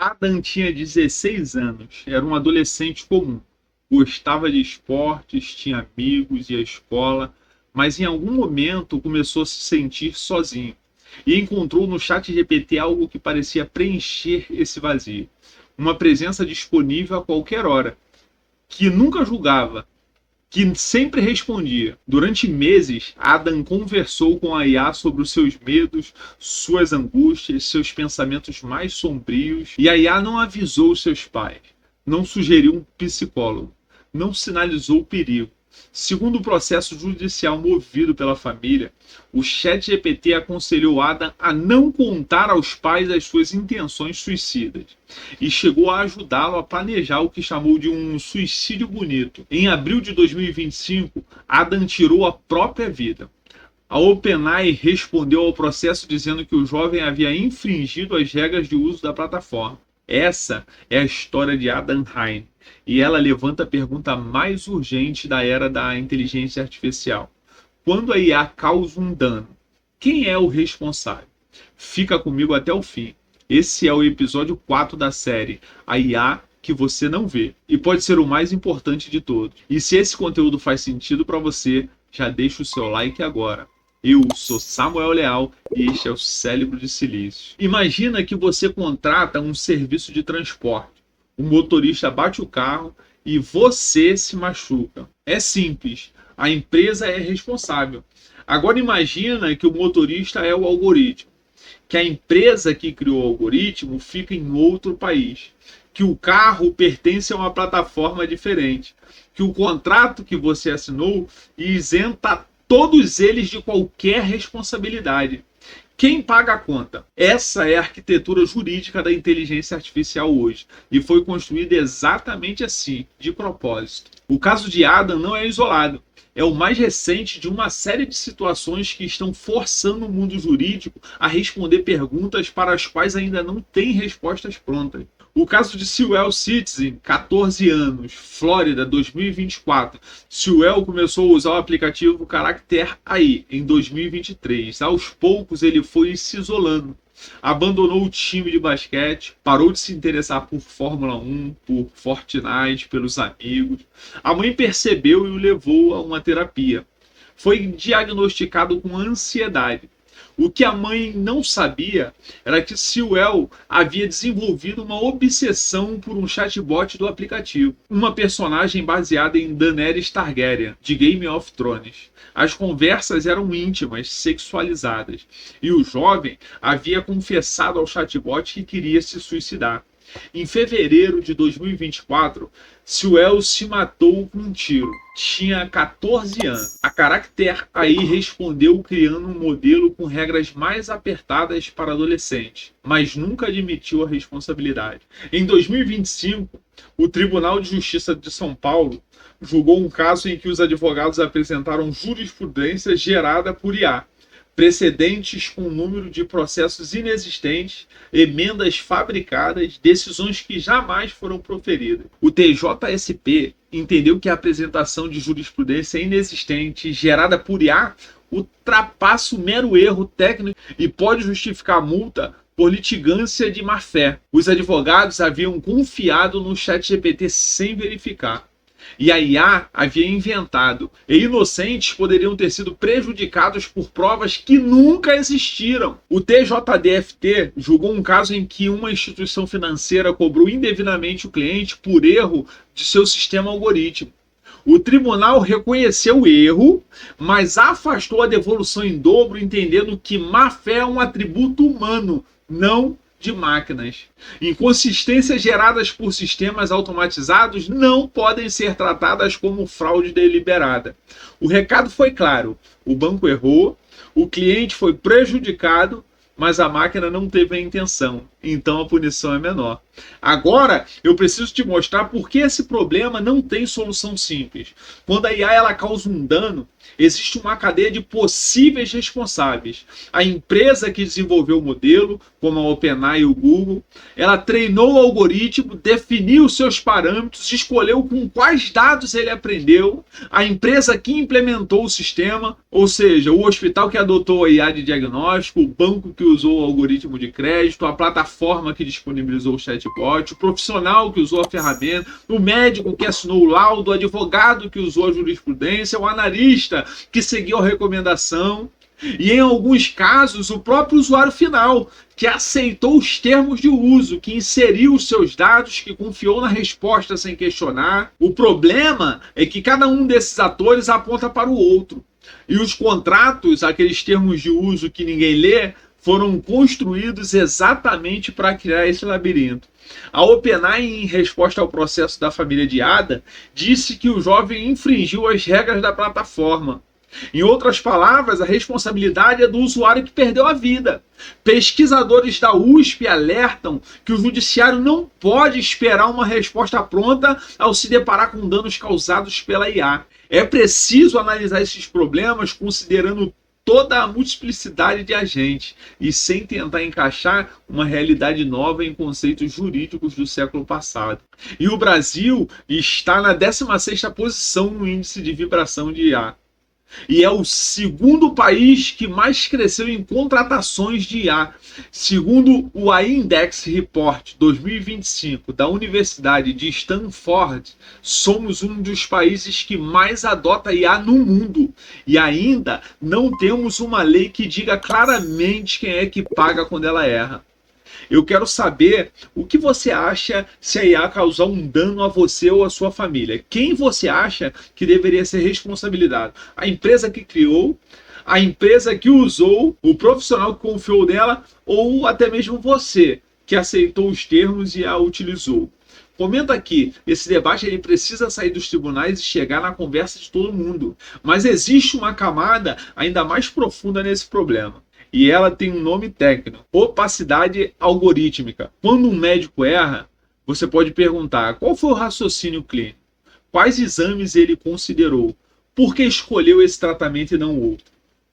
Adam tinha 16 anos, era um adolescente comum. Gostava de esportes, tinha amigos e a escola, mas em algum momento começou a se sentir sozinho e encontrou no ChatGPT algo que parecia preencher esse vazio. Uma presença disponível a qualquer hora, que nunca julgava, que sempre respondia. Durante meses, Adam conversou com a IA sobre os seus medos, suas angústias, seus pensamentos mais sombrios, e a IA não avisou os seus pais, não sugeriu um psicólogo, não sinalizou perigo. Segundo o processo judicial movido pela família, o ChatGPT aconselhou Adam a não contar aos pais as suas intenções suicidas e chegou a ajudá-lo a planejar o que chamou de um suicídio bonito. Em abril de 2025, Adam tirou a própria vida. A OpenAI respondeu ao processo dizendo que o jovem havia infringido as regras de uso da plataforma. Essa é a história de Adam Hein, e ela levanta a pergunta mais urgente da era da inteligência artificial. Quando a IA causa um dano, quem é o responsável? Fica comigo até o fim. Esse é o episódio 4 da série, a IA que você não vê, e pode ser o mais importante de todos. E se esse conteúdo faz sentido para você, já deixa o seu like agora. Eu sou Samuel Leal e este é o Cérebro de Silício. Imagina que você contrata um serviço de transporte. O motorista bate o carro e você se machuca. É simples, a empresa é responsável. Agora imagina que o motorista é o algoritmo, que a empresa que criou o algoritmo fica em outro país, que o carro pertence a uma plataforma diferente, que o contrato que você assinou isenta todos eles de qualquer responsabilidade. Quem paga a conta? Essa é a arquitetura jurídica da inteligência artificial hoje e foi construída exatamente assim, de propósito. O caso de Adam não é isolado. É o mais recente de uma série de situações que estão forçando o mundo jurídico a responder perguntas para as quais ainda não tem respostas prontas. O caso de Sewell Citizen, 14 anos, Flórida, 2024. Sewell começou a usar o aplicativo Character AI em 2023. Aos poucos ele foi se isolando. Abandonou o time de basquete, parou de se interessar por Fórmula 1, por Fortnite, pelos amigos. A mãe percebeu e o levou a uma terapia. Foi diagnosticado com ansiedade. O que a mãe não sabia era que Sewell havia desenvolvido uma obsessão por um chatbot do aplicativo, uma personagem baseada em Daenerys Targaryen, de Game of Thrones. As conversas eram íntimas, sexualizadas, e o jovem havia confessado ao chatbot que queria se suicidar. Em fevereiro de 2024, Sewell se matou com um tiro. Tinha 14 anos. A Character AI respondeu criando um modelo com regras mais apertadas para adolescentes, mas nunca admitiu a responsabilidade. Em 2025, o Tribunal de Justiça de São Paulo julgou um caso em que os advogados apresentaram jurisprudência gerada por IA, precedentes com número de processos inexistentes, emendas fabricadas, decisões que jamais foram proferidas. O TJSP entendeu que a apresentação de jurisprudência inexistente gerada por IA ultrapassa o mero erro técnico e pode justificar a multa por litigância de má-fé. Os advogados haviam confiado no ChatGPT sem verificar. E a IA havia inventado, e inocentes poderiam ter sido prejudicados por provas que nunca existiram. O TJDFT julgou um caso em que uma instituição financeira cobrou indevidamente o cliente por erro de seu sistema algoritmo. O tribunal reconheceu o erro, mas afastou a devolução em dobro, entendendo que má-fé é um atributo humano, não de máquinas. Inconsistências geradas por sistemas automatizados não podem ser tratadas como fraude deliberada. O recado foi claro: o banco errou, o cliente foi prejudicado, mas a máquina não teve a intenção, então a punição é menor. Agora, eu preciso te mostrar por que esse problema não tem solução simples. Quando a IA ela causa um dano, existe uma cadeia de possíveis responsáveis. A empresa que desenvolveu o modelo, como a OpenAI e o Google, ela treinou o algoritmo, definiu seus parâmetros, escolheu com quais dados ele aprendeu, a empresa que implementou o sistema, ou seja, o hospital que adotou a IA de diagnóstico, o banco que usou o algoritmo de crédito, a plataforma plataforma que disponibilizou o chatbot, o profissional que usou a ferramenta, o médico que assinou o laudo, o advogado que usou a jurisprudência, o analista que seguiu a recomendação e, em alguns casos, o próprio usuário final, que aceitou os termos de uso, que inseriu os seus dados, que confiou na resposta sem questionar. O problema é que cada um desses atores aponta para o outro. E os contratos, aqueles termos de uso que ninguém lê, foram construídos exatamente para criar esse labirinto. A OpenAI, em resposta ao processo da família de Ada, disse que o jovem infringiu as regras da plataforma. Em outras palavras, a responsabilidade é do usuário que perdeu a vida. Pesquisadores da USP alertam que o judiciário não pode esperar uma resposta pronta ao se deparar com danos causados pela IA. É preciso analisar esses problemas considerando toda a multiplicidade de agentes e sem tentar encaixar uma realidade nova em conceitos jurídicos do século passado. E o Brasil está na 16ª posição no índice de vibração de IA. E é o segundo país que mais cresceu em contratações de IA. Segundo o AI Index Report 2025 da Universidade de Stanford, somos um dos países que mais adota IA no mundo. E ainda não temos uma lei que diga claramente quem é que paga quando ela erra. Eu quero saber o que você acha se a IA causar um dano a você ou a sua família. Quem você acha que deveria ser responsabilizado? A empresa que criou, a empresa que usou, o profissional que confiou nela ou até mesmo você que aceitou os termos e a utilizou? Comenta aqui, esse debate ele precisa sair dos tribunais e chegar na conversa de todo mundo. Mas existe uma camada ainda mais profunda nesse problema. E ela tem um nome técnico: opacidade algorítmica. Quando um médico erra, você pode perguntar qual foi o raciocínio clínico, quais exames ele considerou, por que escolheu esse tratamento e não outro.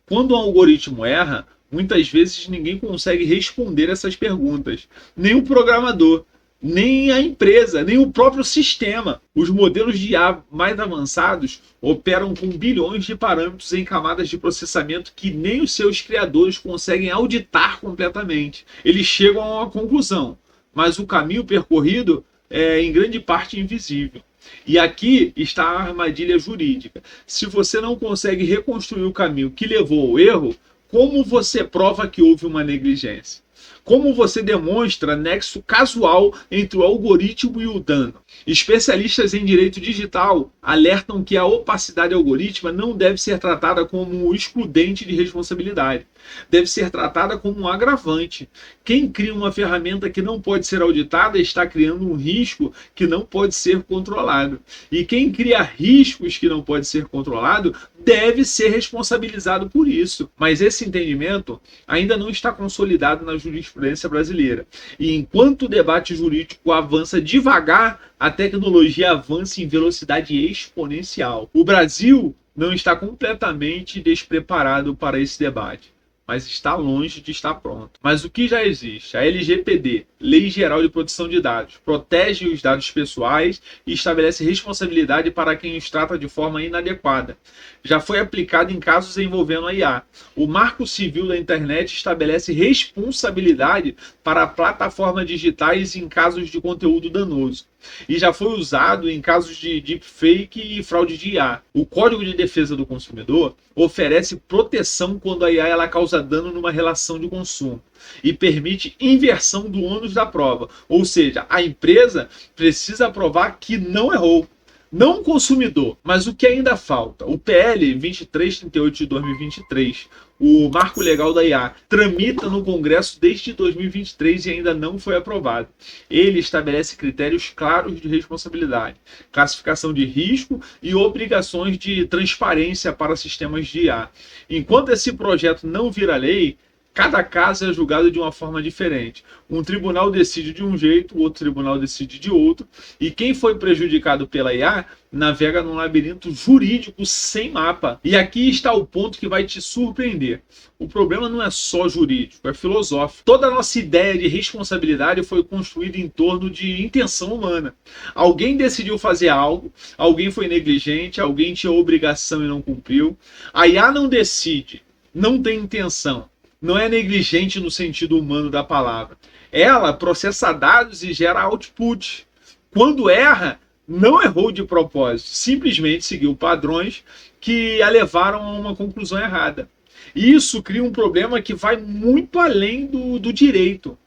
Quando um algoritmo erra, muitas vezes ninguém consegue responder essas perguntas, nem o programador, nem a empresa, nem o próprio sistema. Os modelos de IA mais avançados operam com bilhões de parâmetros em camadas de processamento que nem os seus criadores conseguem auditar completamente. Eles chegam a uma conclusão, mas o caminho percorrido é em grande parte invisível. E aqui está a armadilha jurídica. Se você não consegue reconstruir o caminho que levou ao erro, como você prova que houve uma negligência? Como você demonstra nexo casual entre o algoritmo e o dano? Especialistas em direito digital alertam que a opacidade algorítmica não deve ser tratada como um excludente de responsabilidade. Deve ser tratada como um agravante. Quem cria uma ferramenta que não pode ser auditada está criando um risco que não pode ser controlado. E quem cria riscos que não pode ser controlado deve ser responsabilizado por isso. Mas esse entendimento ainda não está consolidado na jurisprudência brasileira. E enquanto o debate jurídico avança devagar, a tecnologia avança em velocidade exponencial. O Brasil não está completamente despreparado para esse debate, mas está longe de estar pronto. Mas o que já existe? A LGPD, Lei Geral de Proteção de Dados, protege os dados pessoais e estabelece responsabilidade para quem os trata de forma inadequada. Já foi aplicado em casos envolvendo a IA. O Marco Civil da Internet estabelece responsabilidade para plataformas digitais em casos de conteúdo danoso. E já foi usado em casos de deepfake e fraude de IA. O Código de Defesa do Consumidor oferece proteção quando a IA ela causa dano numa relação de consumo e permite inversão do ônus da prova. Ou seja, a empresa precisa provar que não errou, não o consumidor. Mas o que ainda falta? O PL 2338 de 2023, o Marco Legal da IA, tramita no Congresso desde 2023 e ainda não foi aprovado. Ele estabelece critérios claros de responsabilidade, classificação de risco e obrigações de transparência para sistemas de IA. Enquanto esse projeto não vira lei, cada caso é julgado de uma forma diferente. Um tribunal decide de um jeito, o outro tribunal decide de outro, e quem foi prejudicado pela IA navega num labirinto jurídico sem mapa. E aqui está o ponto que vai te surpreender. O problema não é só jurídico, é filosófico. Toda a nossa ideia de responsabilidade foi construída em torno de intenção humana. Alguém decidiu fazer algo, alguém foi negligente, alguém tinha obrigação e não cumpriu. A IA não decide, não tem intenção. Não é negligente no sentido humano da palavra. Ela processa dados e gera output. Quando erra, não errou de propósito, simplesmente seguiu padrões que a levaram a uma conclusão errada. Isso cria um problema que vai muito além do direito.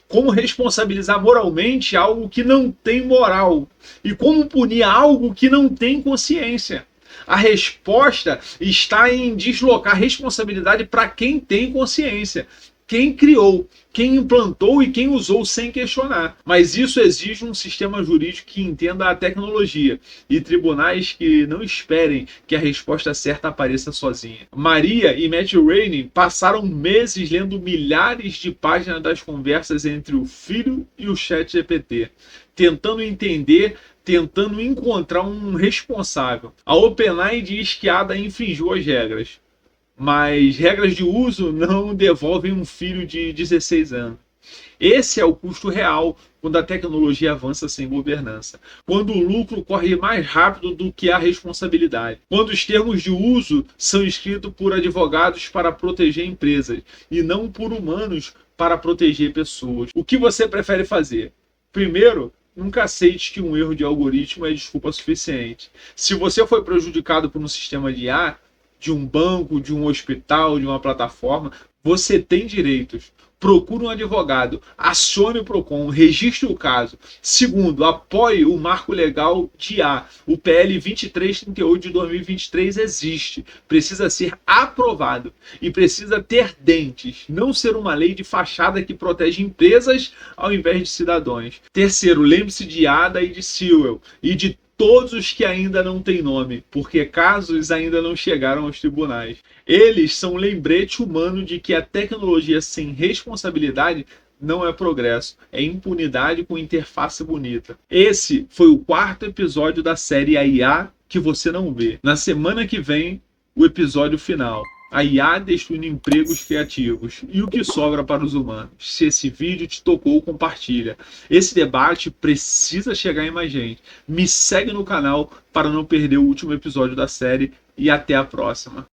Como responsabilizar moralmente algo que não tem moral? E como punir algo que não tem consciência? A resposta está em deslocar responsabilidade para quem tem consciência. Quem criou, quem implantou e quem usou sem questionar. Mas isso exige um sistema jurídico que entenda a tecnologia e tribunais que não esperem que a resposta certa apareça sozinha. Maria e Matt Rainey passaram meses lendo milhares de páginas das conversas entre o filho e o ChatGPT, tentando entender, tentando encontrar um responsável. A OpenAI diz que a Ada infringiu as regras, mas regras de uso não devolvem um filho de 16 anos. Esse é o custo real quando a tecnologia avança sem governança. Quando o lucro corre mais rápido do que a responsabilidade. Quando os termos de uso são escritos por advogados para proteger empresas e não por humanos para proteger pessoas. O que você prefere fazer? Primeiro, nunca aceite que um erro de algoritmo é desculpa suficiente. Se você foi prejudicado por um sistema de IA, de um banco, de um hospital, de uma plataforma, você tem direitos. Procure um advogado, acione o PROCON, registre o caso. Segundo, apoie o marco legal de IA. O PL 2338 de 2023 existe, precisa ser aprovado e precisa ter dentes, não ser uma lei de fachada que protege empresas ao invés de cidadãos. Terceiro, lembre-se de Ada e de Sewell e de todos os que ainda não têm nome, porque casos ainda não chegaram aos tribunais. Eles são um lembrete humano de que a tecnologia sem responsabilidade não é progresso, é impunidade com interface bonita. Esse foi o 4º episódio da série A IA que você não vê. Na semana que vem, o episódio final. A IA destruindo empregos criativos. E o que sobra para os humanos? Se esse vídeo te tocou, compartilha. Esse debate precisa chegar em mais gente. Me segue no canal para não perder o último episódio da série e até a próxima.